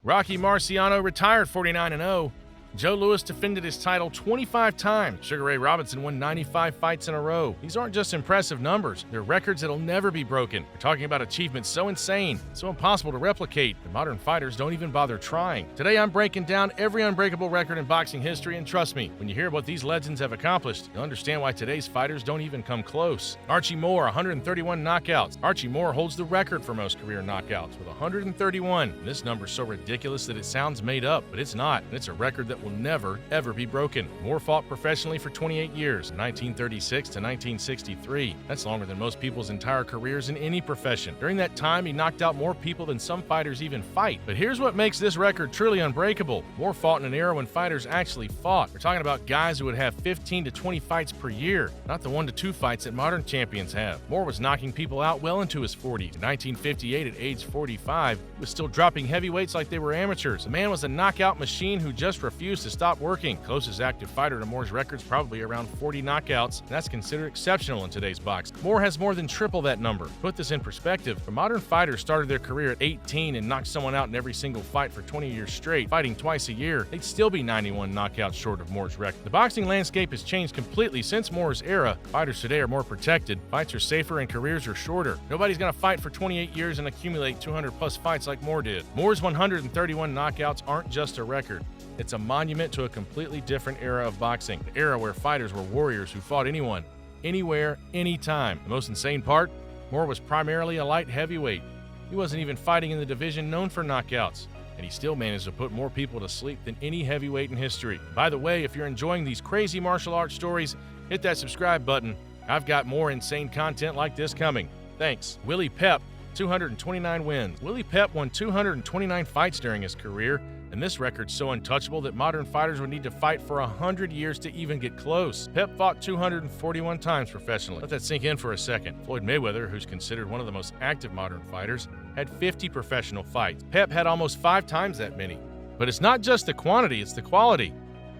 Rocky Marciano retired 49-0. Joe Louis defended his title 25 times. Sugar Ray Robinson won 95 fights in a row. These aren't just impressive numbers, they're records that'll never be broken. We're talking about achievements so insane, so impossible to replicate, that modern fighters don't even bother trying. Today I'm breaking down every unbreakable record in boxing history, and trust me, when you hear what these legends have accomplished, you'll understand why today's fighters don't even come close. Archie Moore, 131 knockouts. Archie Moore holds the record for most career knockouts with 131. And this number's so ridiculous that it sounds made up, but it's not, and it's a record that will never, ever be broken. Moore fought professionally for 28 years, 1936 to 1963. That's longer than most people's entire careers in any profession. During that time, he knocked out more people than some fighters even fight. But here's what makes this record truly unbreakable. Moore fought in an era when fighters actually fought. We're talking about guys who would have 15 to 20 fights per year, not the 1 to 2 fights that modern champions have. Moore was knocking people out well into his 40s. In 1958, at age 45, he was still dropping heavyweights like they were amateurs. The man was a knockout machine who just refused to stop working. Closest active fighter to Moore's record's probably around 40 knockouts, and that's considered exceptional in today's boxing. Moore has more than triple that number. To put this in perspective, the modern fighters started their career at 18 and knocked someone out in every single fight for 20 years straight, fighting twice a year. They'd still be 91 knockouts short of Moore's record. The boxing landscape has changed completely since Moore's era. Fighters today are more protected, fights are safer, and careers are shorter. Nobody's gonna fight for 28 years and accumulate 200 plus fights like Moore did. Moore's 131 knockouts aren't just a record. It's a monument to a completely different era of boxing, an era where fighters were warriors who fought anyone, anywhere, anytime. The most insane part? Moore was primarily a light heavyweight. He wasn't even fighting in the division known for knockouts, and he still managed to put more people to sleep than any heavyweight in history. By the way, if you're enjoying these crazy martial arts stories, hit that subscribe button. I've got more insane content like this coming. Thanks. Willie Pep, 229 wins. Willie Pep won 229 fights during his career, and this record's so untouchable that modern fighters would need to fight for 100 years to even get close. Pep fought 241 times professionally. Let that sink in for a second. Floyd Mayweather, who's considered one of the most active modern fighters, had 50 professional fights. Pep had almost 5 times that many. But it's not just the quantity, it's the quality.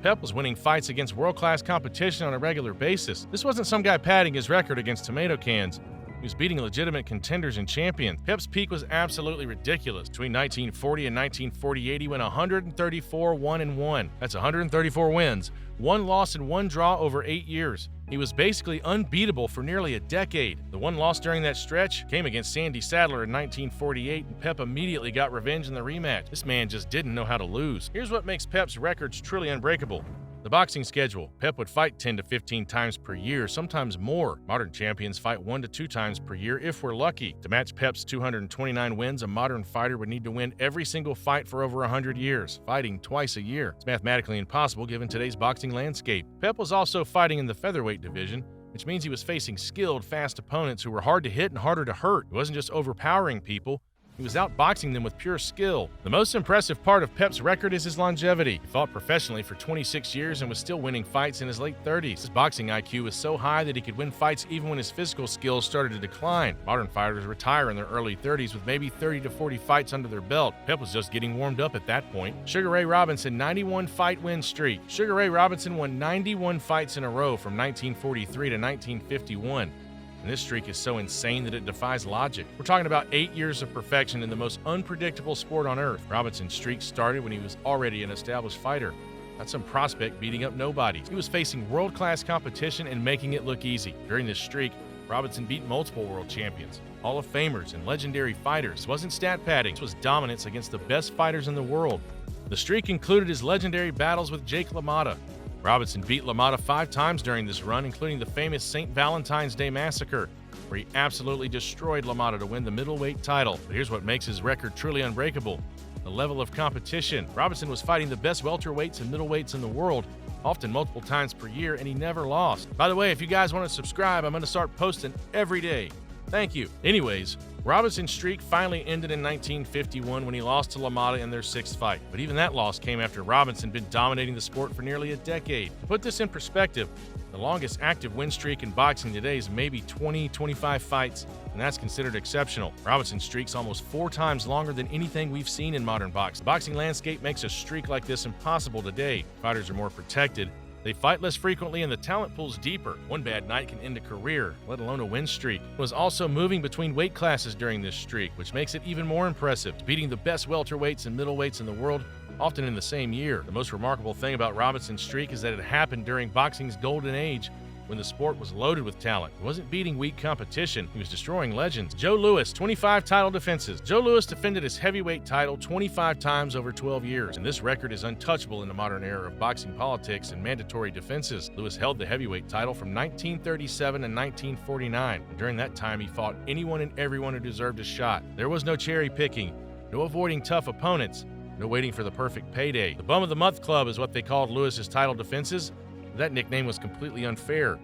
Pep was winning fights against world-class competition on a regular basis. This wasn't some guy padding his record against tomato cans. He was beating legitimate contenders and champions. Pep's peak was absolutely ridiculous. Between 1940 and 1948, he went 134 1-1. That's 134 wins, 1 loss and 1 draw over 8 years. He was basically unbeatable for nearly a decade. The one loss during that stretch came against Sandy Sadler in 1948, and Pep immediately got revenge in the rematch. This man just didn't know how to lose. Here's what makes Pep's records truly unbreakable. The boxing schedule. Pep would fight 10 to 15 times per year, sometimes more. Modern champions fight 1 to 2 times per year if we're lucky. To match Pep's 229 wins, a modern fighter would need to win every single fight for over 100 years, fighting twice a year. It's mathematically impossible given today's boxing landscape. Pep was also fighting in the featherweight division, which means he was facing skilled, fast opponents who were hard to hit and harder to hurt. He wasn't just overpowering people. He was outboxing them with pure skill. The most impressive part of Pep's record is his longevity. He fought professionally for 26 years and was still winning fights in his late 30s. His boxing IQ was so high that he could win fights even when his physical skills started to decline. Modern fighters retire in their early 30s with maybe 30 to 40 fights under their belt. Pep was just getting warmed up at that point. Sugar Ray Robinson, 91 fight win streak. Sugar Ray Robinson won 91 fights in a row from 1943 to 1951. And this streak is so insane that it defies logic. We're talking about 8 years of perfection in the most unpredictable sport on earth. Robinson's streak started when he was already an established fighter, not some prospect beating up nobodies. He was facing world-class competition and making it look easy. During this streak, Robinson beat multiple world champions, Hall of Famers, and legendary fighters. This wasn't stat padding. This was dominance against the best fighters in the world. The streak included his legendary battles with Jake LaMotta. Robinson beat LaMotta 5 times during this run, including the famous St. Valentine's Day Massacre, where he absolutely destroyed LaMotta to win the middleweight title. But here's what makes his record truly unbreakable: the level of competition. Robinson was fighting the best welterweights and middleweights in the world, often multiple times per year, and he never lost. By the way, if you guys want to subscribe, I'm going to start posting every day. Thank you. Anyways, Robinson's streak finally ended in 1951 when he lost to LaMotta in their 6th fight. But even that loss came after Robinson had been dominating the sport for nearly a decade. To put this in perspective, the longest active win streak in boxing today is maybe 20-25 fights, and that's considered exceptional. Robinson's streak's almost 4 times longer than anything we've seen in modern boxing. The boxing landscape makes a streak like this impossible today. Fighters are more protected. They fight less frequently and the talent pool's deeper. One bad night can end a career, let alone a win streak. He was also moving between weight classes during this streak, which makes it even more impressive, beating the best welterweights and middleweights in the world, often in the same year. The most remarkable thing about Robinson's streak is that it happened during boxing's golden age, when the sport was loaded with talent. He wasn't beating weak competition, he was destroying legends. Joe Louis, 25 title defenses. Joe Louis defended his heavyweight title 25 times over 12 years, and this record is untouchable in the modern era of boxing politics and mandatory defenses. Louis held the heavyweight title from 1937 and 1949, and during that time he fought anyone and everyone who deserved a shot. There was no cherry picking, no avoiding tough opponents, no waiting for the perfect payday. The Bum of the Month Club is what they called Louis's title defenses. That nickname was completely unfair.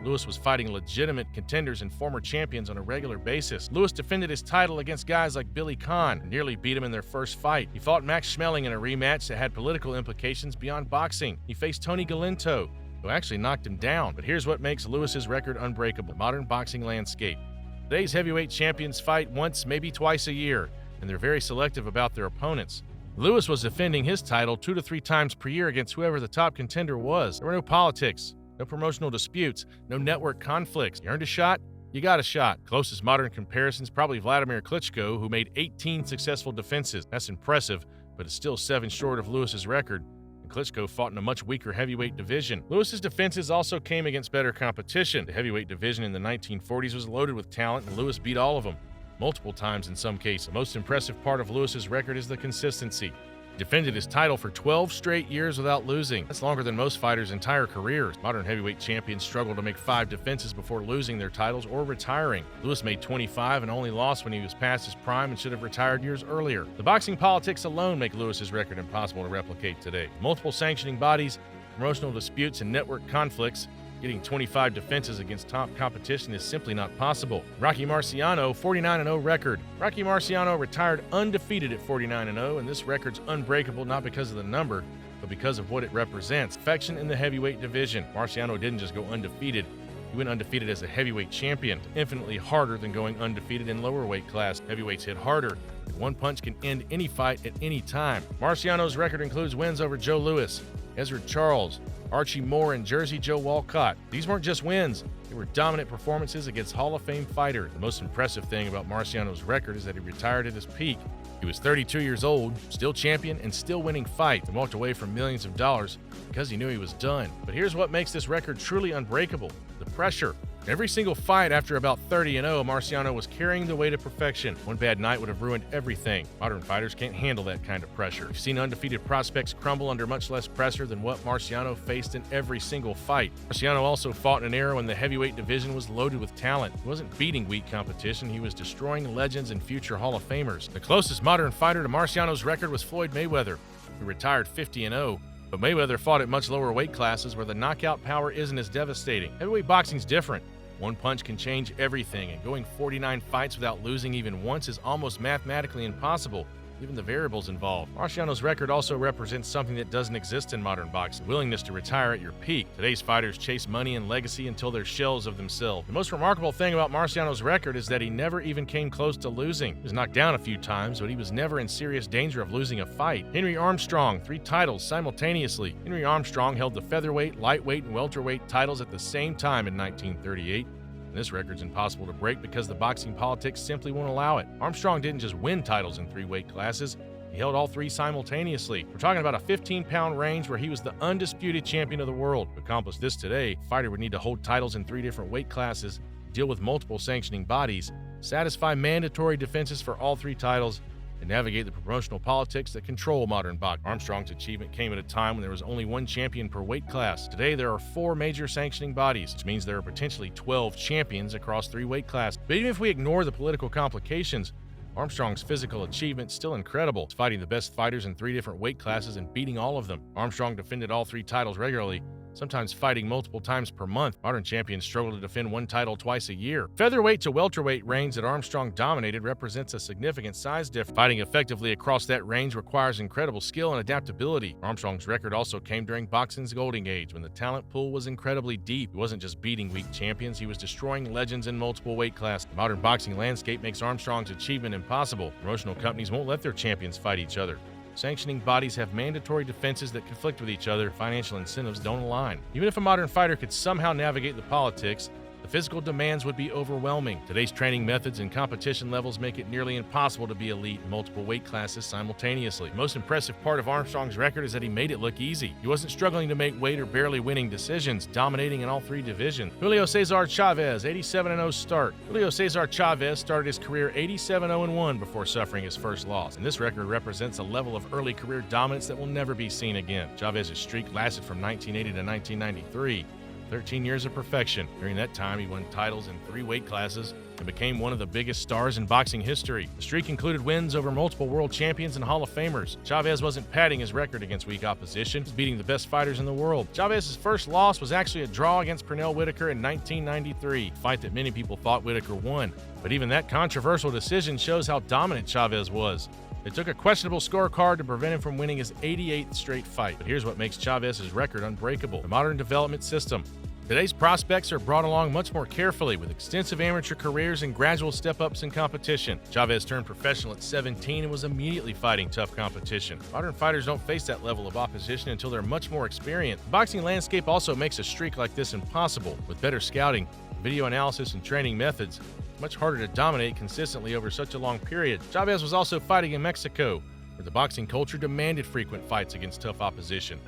Louis was fighting legitimate contenders and former champions on a regular basis. Louis defended his title against guys like Billy Conn and nearly beat him in their first fight. He fought Max Schmeling in a rematch that had political implications beyond boxing. He faced Tony Galinto, who actually knocked him down. But here's what makes Louis's record unbreakable: the modern boxing landscape. Today's heavyweight champions fight once, maybe twice a year, and they're very selective about their opponents. Louis was defending his title 2 to 3 times per year against whoever the top contender was. There were no politics, no promotional disputes, no network conflicts. You earned a shot, you got a shot. Closest modern comparisons, probably Vladimir Klitschko, who made 18 successful defenses. That's impressive, but it's still 7 short of Louis's record. And Klitschko fought in a much weaker heavyweight division. Louis's defenses also came against better competition. The heavyweight division in the 1940s was loaded with talent, and Louis beat all of them, multiple times in some cases. The most impressive part of Louis's record is the consistency. He defended his title for 12 straight years without losing. That's longer than most fighters' entire careers. Modern heavyweight champions struggle to make 5 defenses before losing their titles or retiring. Louis made 25 and only lost when he was past his prime and should have retired years earlier. The boxing politics alone make Louis's record impossible to replicate today. Multiple sanctioning bodies, promotional disputes, and network conflicts, getting 25 defenses against top competition is simply not possible. Rocky Marciano, 49-0 record. Rocky Marciano retired undefeated at 49-0, and this record's unbreakable not because of the number, but because of what it represents: perfection in the heavyweight division. Marciano didn't just go undefeated, he went undefeated as a heavyweight champion. Infinitely harder than going undefeated in lower weight class. Heavyweights hit harder, and one punch can end any fight at any time. Marciano's record includes wins over Joe Louis, Ezra Charles, Archie Moore, and Jersey Joe Walcott. These weren't just wins, they were dominant performances against Hall of Fame fighters. The most impressive thing about Marciano's record is that he retired at his peak. He was 32 years old, still champion, and still winning fights, and walked away from millions of dollars because he knew he was done. But here's what makes this record truly unbreakable: the pressure. Every single fight after about 30-0, Marciano was carrying the weight of perfection. One bad night would have ruined everything. Modern fighters can't handle that kind of pressure. We've seen undefeated prospects crumble under much less pressure than what Marciano faced in every single fight. Marciano also fought in an era when the heavyweight division was loaded with talent. He wasn't beating weak competition, he was destroying legends and future Hall of Famers. The closest modern fighter to Marciano's record was Floyd Mayweather, who retired 50-0. But Mayweather fought at much lower weight classes where the knockout power isn't as devastating. Heavyweight boxing's different. One punch can change everything, and going 49 fights without losing even once is almost mathematically impossible, given the variables involved. Marciano's record also represents something that doesn't exist in modern boxing: willingness to retire at your peak. Today's fighters chase money and legacy until they're shells of themselves. The most remarkable thing about Marciano's record is that he never even came close to losing. He was knocked down a few times, but he was never in serious danger of losing a fight. Henry Armstrong, 3 titles simultaneously. Henry Armstrong held the featherweight, lightweight, and welterweight titles at the same time in 1938. And this record's impossible to break because the boxing politics simply won't allow it. Armstrong didn't just win titles in 3 weight classes, he held all 3 simultaneously. We're talking about a 15-pound range where he was the undisputed champion of the world. To accomplish this today, a fighter would need to hold titles in 3 different weight classes, deal with multiple sanctioning bodies, satisfy mandatory defenses for all 3 titles, and navigate the promotional politics that control modern boxing. Armstrong's achievement came at a time when there was only 1 champion per weight class. Today, there are 4 major sanctioning bodies, which means there are potentially 12 champions across 3 weight classes. But even if we ignore the political complications, Armstrong's physical achievement is still incredible. He's fighting the best fighters in 3 different weight classes and beating all of them. Armstrong defended all 3 titles regularly, sometimes fighting multiple times per month. Modern champions struggle to defend 1 title twice a year. Featherweight to welterweight range that Armstrong dominated represents a significant size difference. Fighting effectively across that range requires incredible skill and adaptability. Armstrong's record also came during boxing's golden age, when the talent pool was incredibly deep. He wasn't just beating weak champions, he was destroying legends in multiple weight classes. The modern boxing landscape makes Armstrong's achievement impossible. Promotional companies won't let their champions fight each other. Sanctioning bodies have mandatory defenses that conflict with each other. Financial incentives don't align. Even if a modern fighter could somehow navigate the politics, the physical demands would be overwhelming. Today's training methods and competition levels make it nearly impossible to be elite in multiple weight classes simultaneously. The most impressive part of Armstrong's record is that he made it look easy. He wasn't struggling to make weight or barely winning decisions, dominating in all three divisions. Julio Cesar Chavez, 87-0 start. Julio Cesar Chavez started his career 87-0-1 before suffering his first loss, and this record represents a level of early career dominance that will never be seen again. Chavez's streak lasted from 1980 to 1993. 13 years of perfection. During that time, he won titles in 3 weight classes and became one of the biggest stars in boxing history. The streak included wins over multiple world champions and Hall of Famers. Chavez wasn't padding his record against weak opposition. He was beating the best fighters in the world. Chavez's first loss was actually a draw against Pernell Whitaker in 1993, a fight that many people thought Whitaker won. But even that controversial decision shows how dominant Chavez was. It took a questionable scorecard to prevent him from winning his 88th straight fight. But here's what makes Chavez's record unbreakable: the modern development system. Today's prospects are brought along much more carefully, with extensive amateur careers and gradual step-ups in competition. Chavez turned professional at 17 and was immediately fighting tough competition. Modern fighters don't face that level of opposition until they're much more experienced. The boxing landscape also makes a streak like this impossible. With better scouting, video analysis, and training methods, it's much harder to dominate consistently over such a long period. Chavez was also fighting in Mexico, where the boxing culture demanded frequent fights against tough opposition.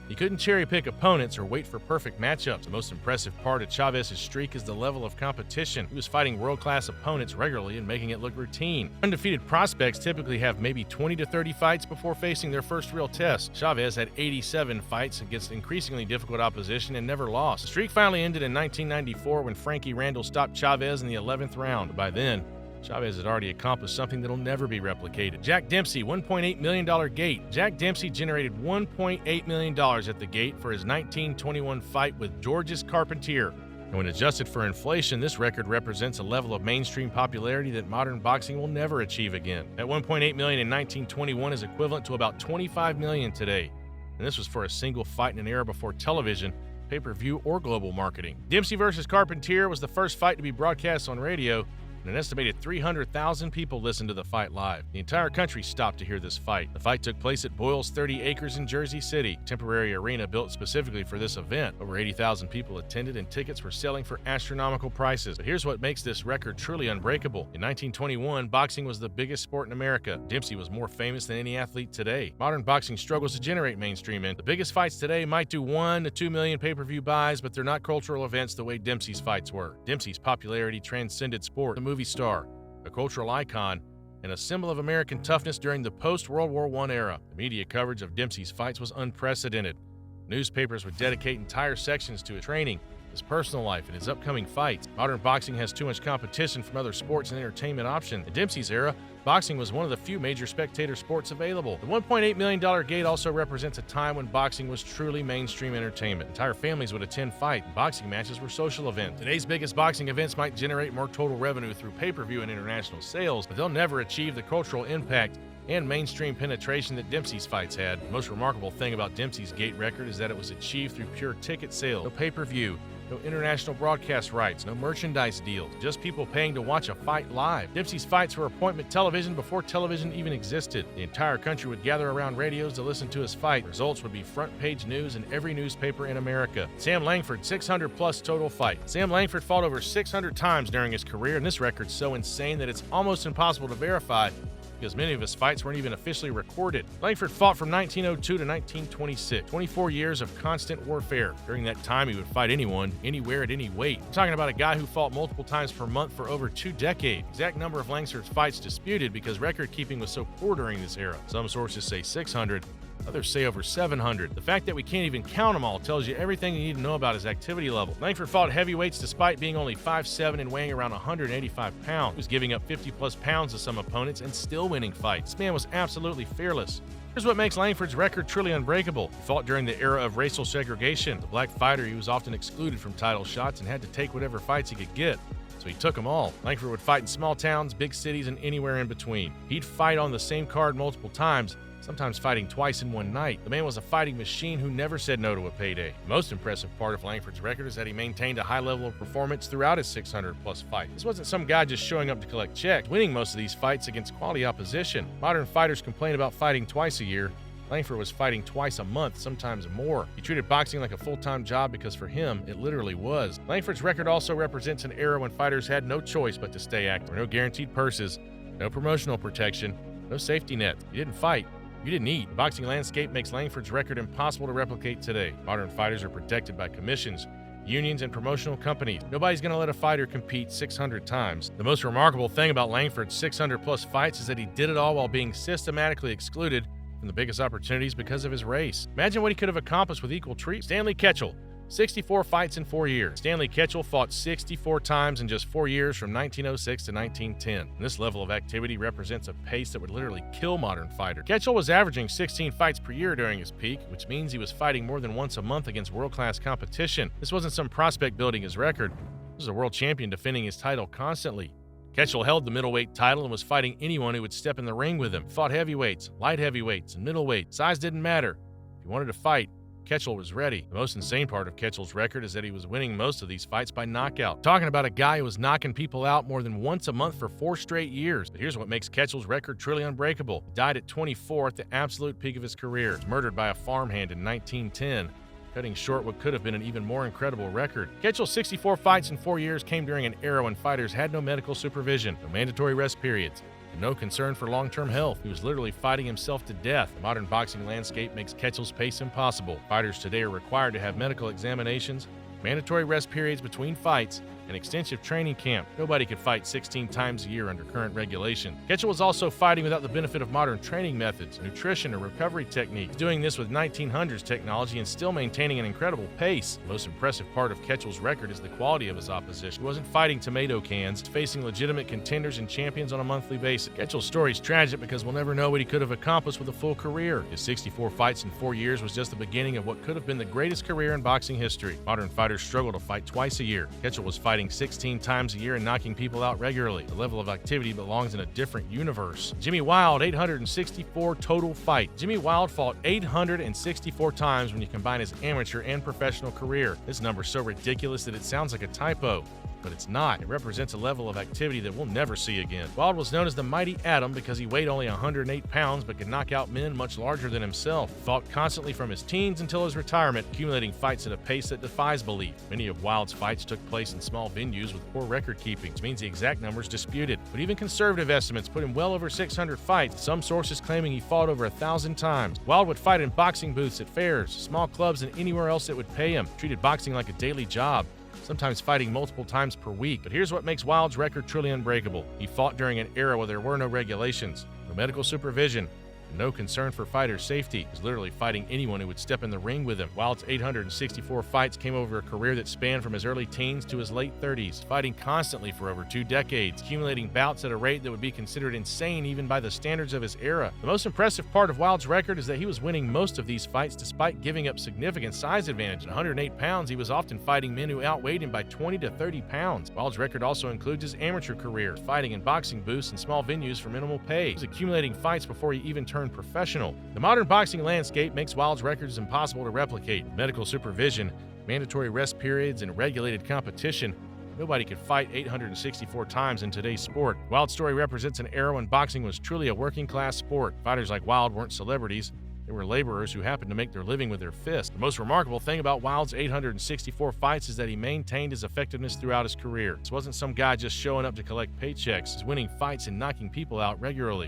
He couldn't cherry-pick opponents or wait for perfect matchups. The most impressive part of Chavez's streak is the level of competition. He was fighting world-class opponents regularly and making it look routine. Undefeated prospects typically have maybe 20 to 30 fights before facing their first real test. Chavez had 87 fights against increasingly difficult opposition and never lost. The streak finally ended in 1994 when Frankie Randall stopped Chavez in the 11th round. By then, Chavez had already accomplished something that'll never be replicated. Jack Dempsey, $1.8 million gate. Jack Dempsey generated $1.8 million at the gate for his 1921 fight with Georges Carpentier. And when adjusted for inflation, this record represents a level of mainstream popularity that modern boxing will never achieve again. That $1.8 million in 1921 is equivalent to about $25 million today. And this was for a single fight in an era before television, pay-per-view, or global marketing. Dempsey versus Carpentier was the first fight to be broadcast on radio, and an estimated 300,000 people listened to the fight live. The entire country stopped to hear this fight. The fight took place at Boyle's 30 Acres in Jersey City, a temporary arena built specifically for this event. Over 80,000 people attended, and tickets were selling for astronomical prices. But here's what makes this record truly unbreakable. In 1921, boxing was the biggest sport in America. Dempsey was more famous than any athlete today. Modern boxing struggles to generate mainstream in. The biggest fights today might do 1 to 2 million pay-per-view buys, but they're not cultural events the way Dempsey's fights were. Dempsey's popularity transcended sport. The movie star, a cultural icon, and a symbol of American toughness during the post-World War I era. The media coverage of Dempsey's fights was unprecedented. Newspapers would dedicate entire sections to his training, his personal life, and his upcoming fights. Modern boxing has too much competition from other sports and entertainment options. In Dempsey's era, boxing was one of the few major spectator sports available. The $1.8 million gate also represents a time when boxing was truly mainstream entertainment. Entire families would attend fight, and boxing matches were social events. Today's biggest boxing events might generate more total revenue through pay-per-view and international sales, but they'll never achieve the cultural impact and mainstream penetration that Dempsey's fights had. The most remarkable thing about Dempsey's gate record is that it was achieved through pure ticket sales. No pay-per-view, no international broadcast rights, no merchandise deals, just people paying to watch a fight live. Dempsey's fights were appointment television before television even existed. The entire country would gather around radios to listen to his fight. Results would be front-page news in every newspaper in America. Sam Langford, 600-plus total fights. Sam Langford fought over 600 times during his career, and this record's so insane that it's almost impossible to verify, because many of his fights weren't even officially recorded. Langford fought from 1902 to 1926, 24 years of constant warfare. During that time, he would fight anyone, anywhere, at any weight. I'm talking about a guy who fought multiple times per month for over 2 decades. The exact number of Langford's fights disputed because record keeping was so poor during this era. Some sources say 600, others say over 700. The fact that we can't even count them all tells you everything you need to know about his activity level. Langford fought heavyweights despite being only 5'7" and weighing around 185 pounds. He was giving up 50-plus pounds to some opponents and still winning fights. This man was absolutely fearless. Here's what makes Langford's record truly unbreakable. He fought during the era of racial segregation. As a black fighter, he was often excluded from title shots and had to take whatever fights he could get. So he took them all. Langford would fight in small towns, big cities, and anywhere in between. He'd fight on the same card multiple times, sometimes fighting twice in one night. The man was a fighting machine who never said no to a payday. The most impressive part of Langford's record is that he maintained a high level of performance throughout his 600-plus fights. This wasn't some guy just showing up to collect checks, winning most of these fights against quality opposition. Modern fighters complain about fighting twice a year. Langford was fighting twice a month, sometimes more. He treated boxing like a full-time job because for him, it literally was. Langford's record also represents an era when fighters had no choice but to stay active. There were no guaranteed purses, no promotional protection, no safety net. You didn't fight, you didn't eat. The boxing landscape makes Langford's record impossible to replicate today. Modern fighters are protected by commissions, unions, and promotional companies. Nobody's going to let a fighter compete 600 times. The most remarkable thing about Langford's 600-plus fights is that he did it all while being systematically excluded from the biggest opportunities because of his race. Imagine what he could have accomplished with equal treatment. Stanley Ketchell, 64 fights in 4 years. Stanley Ketchell fought 64 times in just 4 years from 1906 to 1910. And this level of activity represents a pace that would literally kill modern fighters. Ketchell was averaging 16 fights per year during his peak, which means he was fighting more than once a month against world-class competition. This wasn't some prospect building his record. This was a world champion defending his title constantly. Ketchell held the middleweight title and was fighting anyone who would step in the ring with him. He fought heavyweights, light heavyweights, and middleweight. Size didn't matter. If he wanted to fight, Ketchell was ready. The most insane part of Ketchell's record is that he was winning most of these fights by knockout. Talking about a guy who was knocking people out more than once a month for 4 straight years. But here's what makes Ketchell's record truly unbreakable. He died at 24 at the absolute peak of his career. He was murdered by a farmhand in 1910. Cutting short what could have been an even more incredible record. Ketchell's 64 fights in 4 years came during an era when fighters had no medical supervision, no mandatory rest periods, and no concern for long-term health. He was literally fighting himself to death. The modern boxing landscape makes Ketchell's pace impossible. Fighters today are required to have medical examinations, mandatory rest periods between fights, and extensive training camp. Nobody could fight 16 times a year under current regulation. Ketchell was also fighting without the benefit of modern training methods, nutrition, or recovery techniques, doing this with 1900s technology and still maintaining an incredible pace. The most impressive part of Ketchell's record is the quality of his opposition. He wasn't fighting tomato cans, facing legitimate contenders and champions on a monthly basis. Ketchell's story is tragic because we'll never know what he could have accomplished with a full career. His 64 fights in 4 years was just the beginning of what could have been the greatest career in boxing history. Modern fighters struggle to fight twice a year. Ketchell was fighting 16 times a year and knocking people out regularly. The level of activity belongs in a different universe. Jimmy Wild, 864 total fights. Jimmy Wild fought 864 times when you combine his amateur and professional career. This number's so ridiculous that it sounds like a typo. But it's not. It represents a level of activity that we'll never see again. Wild was known as the Mighty Atom because he weighed only 108 pounds but could knock out men much larger than himself. He fought constantly from his teens until his retirement, accumulating fights at a pace that defies belief. Many of Wild's fights took place in small venues with poor record keeping, which means the exact number is disputed. But even conservative estimates put him well over 600 fights, some sources claiming he fought over 1,000 times. Wild would fight in boxing booths at fairs, small clubs, and anywhere else that would pay him. Treated boxing like a daily job, sometimes fighting multiple times per week. But here's what makes Wild's record truly unbreakable. He fought during an era where there were no regulations, no medical supervision, and no concern for fighters' safety. He was literally fighting anyone who would step in the ring with him. Wild's 864 fights came over a career that spanned from his early teens to his late 30s, fighting constantly for over 2 decades, accumulating bouts at a rate that would be considered insane even by the standards of his era. The most impressive part of Wild's record is that he was winning most of these fights despite giving up significant size advantage. At 108 pounds, he was often fighting men who outweighed him by 20 to 30 pounds. Wild's record also includes his amateur career, fighting in boxing booths and small venues for minimal pay. He was accumulating fights before he even turned professional. The modern boxing landscape makes Wild's records impossible to replicate. Medical supervision, mandatory rest periods, and regulated competition. Nobody could fight 864 times in today's sport. Wild's story represents an era when boxing was truly a working-class sport. Fighters like Wild weren't celebrities. They were laborers who happened to make their living with their fists. The most remarkable thing about Wild's 864 fights is that he maintained his effectiveness throughout his career. This wasn't some guy just showing up to collect paychecks. He's winning fights and knocking people out regularly.